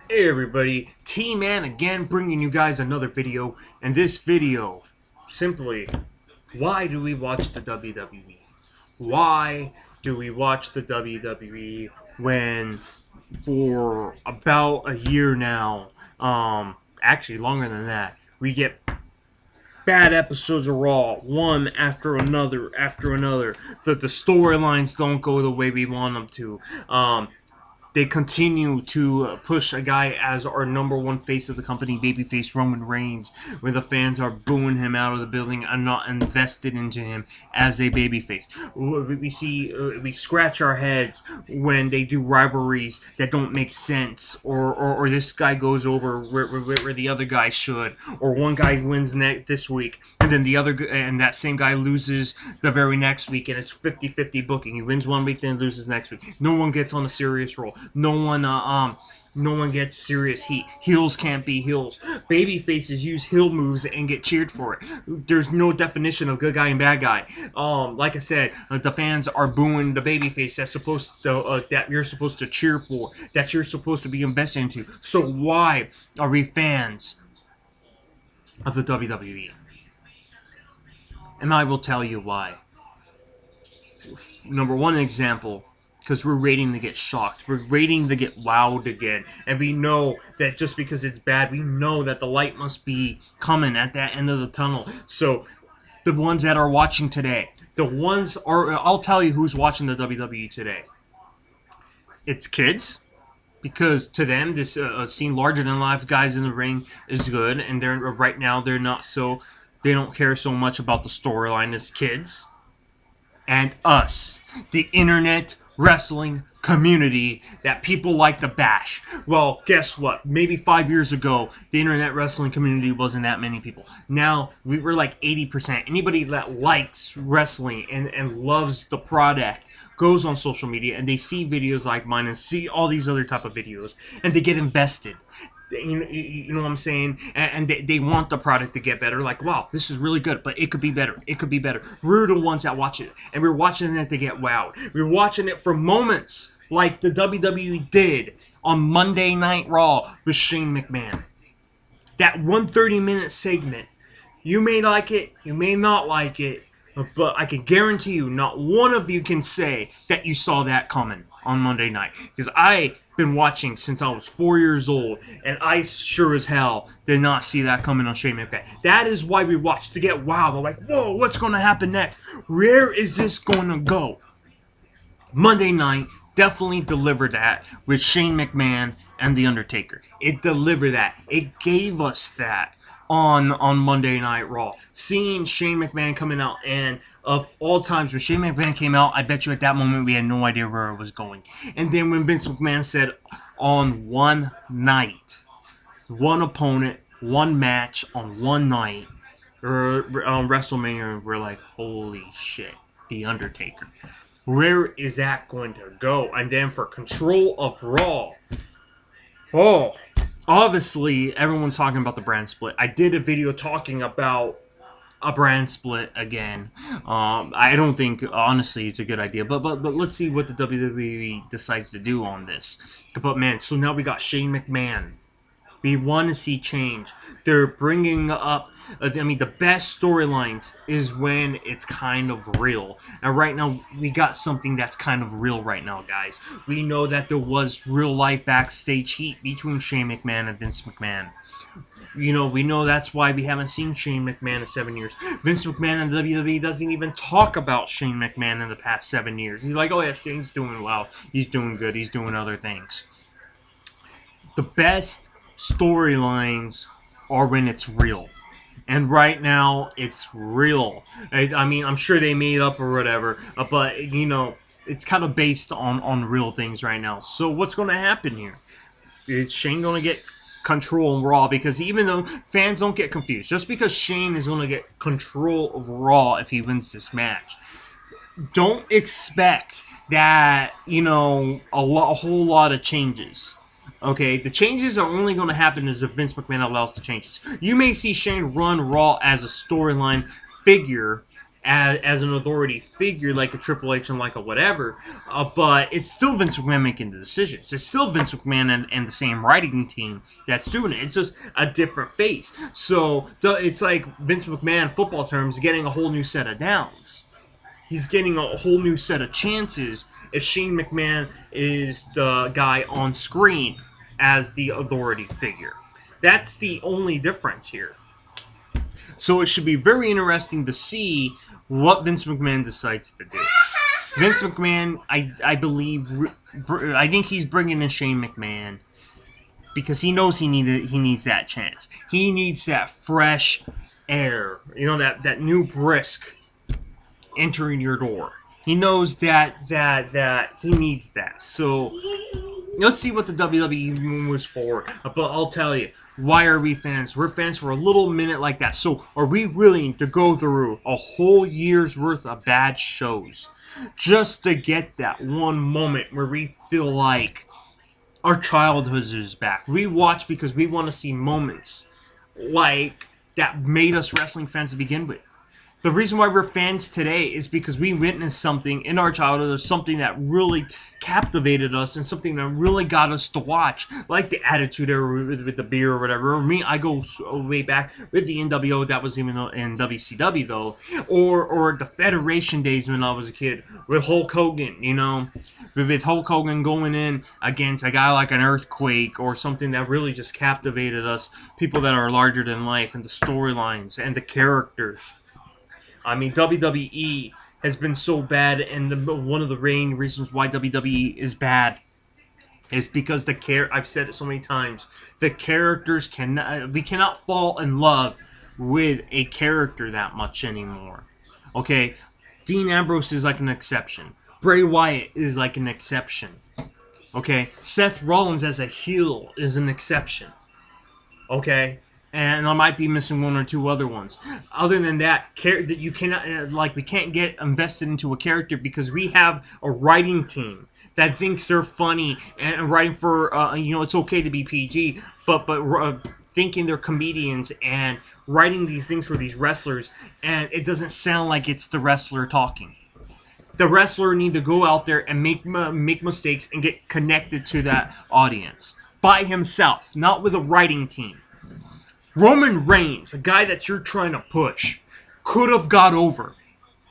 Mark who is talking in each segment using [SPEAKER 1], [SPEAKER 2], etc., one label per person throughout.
[SPEAKER 1] Hey everybody, T-Man again bringing you guys another video, and this video, simply, why do we watch the WWE? Why do we watch the WWE when for about a year now, actually longer than that, we get bad episodes of Raw, one after another, that the storylines don't go the way we want them to. They continue to push a guy as our number one face of the company, babyface Roman Reigns, where the fans are booing him out of the building and not invested into him as a babyface. We scratch our heads when they do rivalries that don't make sense, or this guy goes over where the other guy should, or one guy wins this week and then and that same guy loses the very next week, and it's 50-50 booking. He wins one week, then loses next week. No one gets on a serious role. No one gets serious heat. Heels can't be heels. Baby faces use heel moves and get cheered for it. There's no definition of good guy and bad guy. Like I said, the fans are booing the baby face that you're supposed to cheer for, that you're supposed to be invested into. So why are we fans of the WWE? And I will tell you why. Number one example, because we're waiting to get shocked. We're waiting to get wowed again. And we know that just because it's bad, we know that the light must be coming at that end of the tunnel. So the ones that are watching today, I'll tell you who's watching the WWE today. It's kids. Because to them, this seeing larger than life guys in the ring is good, and they're right now they don't care so much about the storyline as kids. And us, the internet wrestling community that people like to bash. Well, guess what? Maybe 5 years ago, the internet wrestling community wasn't that many people. Now, we're like 80%. Anybody that likes wrestling and loves the product goes on social media and they see videos like mine and see all these other type of videos and they get invested. You know what I'm saying? And they want the product to get better. Like, wow, this is really good, but it could be better. It could be better. We're the ones that watch it, and we're watching it to get wowed. We're watching it for moments like the WWE did on Monday Night Raw with Shane McMahon. That 130-minute segment. You may like it, you may not like it, but I can guarantee you, not one of you can say that you saw that coming on Monday night. Because I've been watching since I was 4 years old, and I sure as hell did not see that coming on Shane McMahon. That is why we watch, to get wow. They're like, whoa, what's going to happen next? Where is this going to go? Monday night definitely delivered that with Shane McMahon and The Undertaker. It delivered that. It gave us that on Monday Night Raw. Seeing Shane McMahon coming out, and of all times when Shane McMahon came out, I bet you at that moment we had no idea where it was going. And then when Vince McMahon said on one night, one opponent, one match on one night, on WrestleMania, we're like, holy shit, The Undertaker. Where is that going to go? And then for control of Raw, oh, obviously everyone's talking about the brand split. I did a video talking about a brand split again. I don't think honestly it's a good idea, but let's see what the WWE decides to do on this. But man, so now we got Shane McMahon. We want to see change. They're bringing up, the best storylines is when it's kind of real. And right now, we got something that's kind of real right now, guys. We know that there was real life backstage heat between Shane McMahon and Vince McMahon. We know that's why we haven't seen Shane McMahon in 7 years. Vince McMahon in WWE doesn't even talk about Shane McMahon in the past 7 years. He's like, oh yeah, Shane's doing well. He's doing good. He's doing other things. The best storylines are when it's real. And right now, it's real. I'm sure they made up or whatever, but, it's kind of based on real things right now. So what's going to happen here? Is Shane going to get control of Raw? Because even though fans don't get confused, just because Shane is going to get control of Raw if he wins this match, don't expect that, a whole lot of changes. Okay, the changes are only going to happen as if Vince McMahon allows the changes. You may see Shane run Raw as a storyline figure as an authority figure like a Triple H and like a whatever, but it's still Vince McMahon making the decisions. It's still Vince McMahon and the same writing team that's doing it. It's just a different face. So it's like Vince McMahon, football terms, getting a whole new set of downs. He's getting a whole new set of chances if Shane McMahon is the guy on screen as the authority figure. That's the only difference here. So it should be very interesting to see what Vince McMahon decides to do. Vince McMahon, I think he's bringing in Shane McMahon because he knows he needs that chance. He needs that fresh air, that new brisk entering your door. He knows that he needs that. So let's see what the WWE moves forward. But I'll tell you, why are we fans? We're fans for a little minute like that. So are we willing to go through a whole year's worth of bad shows just to get that one moment where we feel like our childhood is back? We watch because we want to see moments like that made us wrestling fans to begin with. The reason why we're fans today is because we witnessed something in our childhood, or something that really captivated us and something that really got us to watch, like the Attitude Era with the beer or whatever. Or me, I go way back with the NWO, that was even in WCW though, or the Federation days when I was a kid with Hulk Hogan, with Hulk Hogan going in against a guy like an Earthquake or something that really just captivated us, people that are larger than life, and the storylines and the characters. I mean, WWE has been so bad, and one of the main reasons why WWE is bad is because I've said it so many times, the characters we cannot fall in love with a character that much anymore. Okay, Dean Ambrose is like an exception. Bray Wyatt is like an exception. Okay, Seth Rollins as a heel is an exception. Okay. And I might be missing one or two other ones. Other than that, you cannot we can't get invested into a character because we have a writing team that thinks they're funny and writing for it's okay to be PG, but thinking they're comedians and writing these things for these wrestlers, and it doesn't sound like it's the wrestler talking. The wrestler need to go out there and make mistakes and get connected to that audience by himself, not with a writing team. Roman Reigns, a guy that you're trying to push, could have got over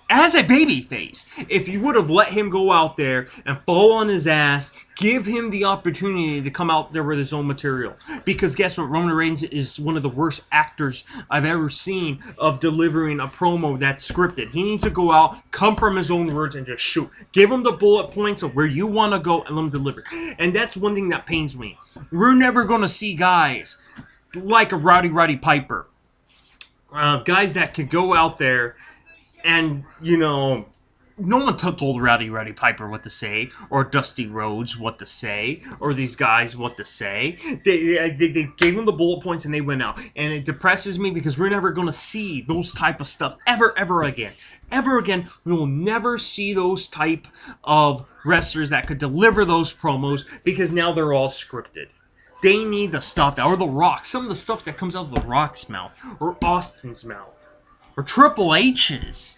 [SPEAKER 1] as a babyface if you would have let him go out there and fall on his ass, give him the opportunity to come out there with his own material. Because guess what? Roman Reigns is one of the worst actors I've ever seen of delivering a promo that's scripted. He needs to go out, come from his own words, and just shoot. Give him the bullet points of where you want to go and let him deliver. And that's one thing that pains me. We're never going to see guys like a Roddy Piper. Guys that could go out there and, no one told Roddy Piper what to say, or Dusty Rhodes what to say, or these guys what to say. They gave them the bullet points and they went out. And it depresses me because we're never going to see those type of stuff ever again. Ever again, we will never see those type of wrestlers that could deliver those promos because now they're all scripted. They need to stop that. Or The Rock. Some of the stuff that comes out of The Rock's mouth. Or Austin's mouth. Or Triple H's.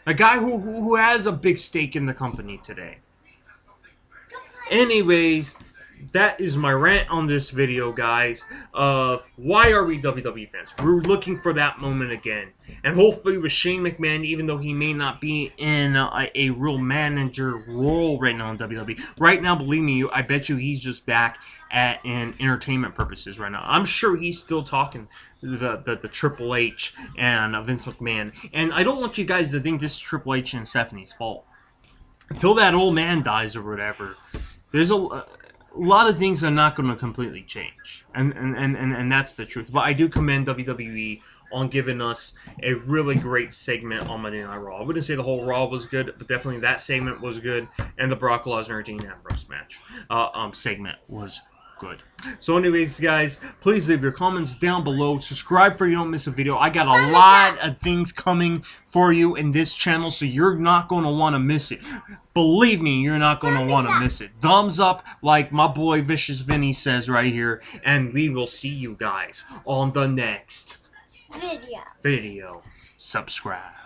[SPEAKER 1] A guy who has a big stake in the company today. Anyways, that is my rant on this video, guys, of why are we WWE fans? We're looking for that moment again. And hopefully with Shane McMahon, even though he may not be in a real manager role right now in WWE, right now, believe me, I bet you he's just back in entertainment purposes right now. I'm sure he's still talking the Triple H and Vince McMahon. And I don't want you guys to think this is Triple H and Stephanie's fault. Until that old man dies or whatever, there's a lot of things are not going to completely change, and that's the truth. But I do commend WWE on giving us a really great segment on Monday Night Raw. I wouldn't say the whole Raw was good, but definitely that segment was good, and the Brock Lesnar Dean Ambrose match segment was good. So anyways, guys, please leave your comments down below. Subscribe so you don't miss a video. I got a lot of things coming for you in this channel, so you're not going to want to miss it. Believe me, you're not going to want to miss it. Thumbs up, like my boy Vicious Vinny says right here, and we will see you guys on the next video. Subscribe.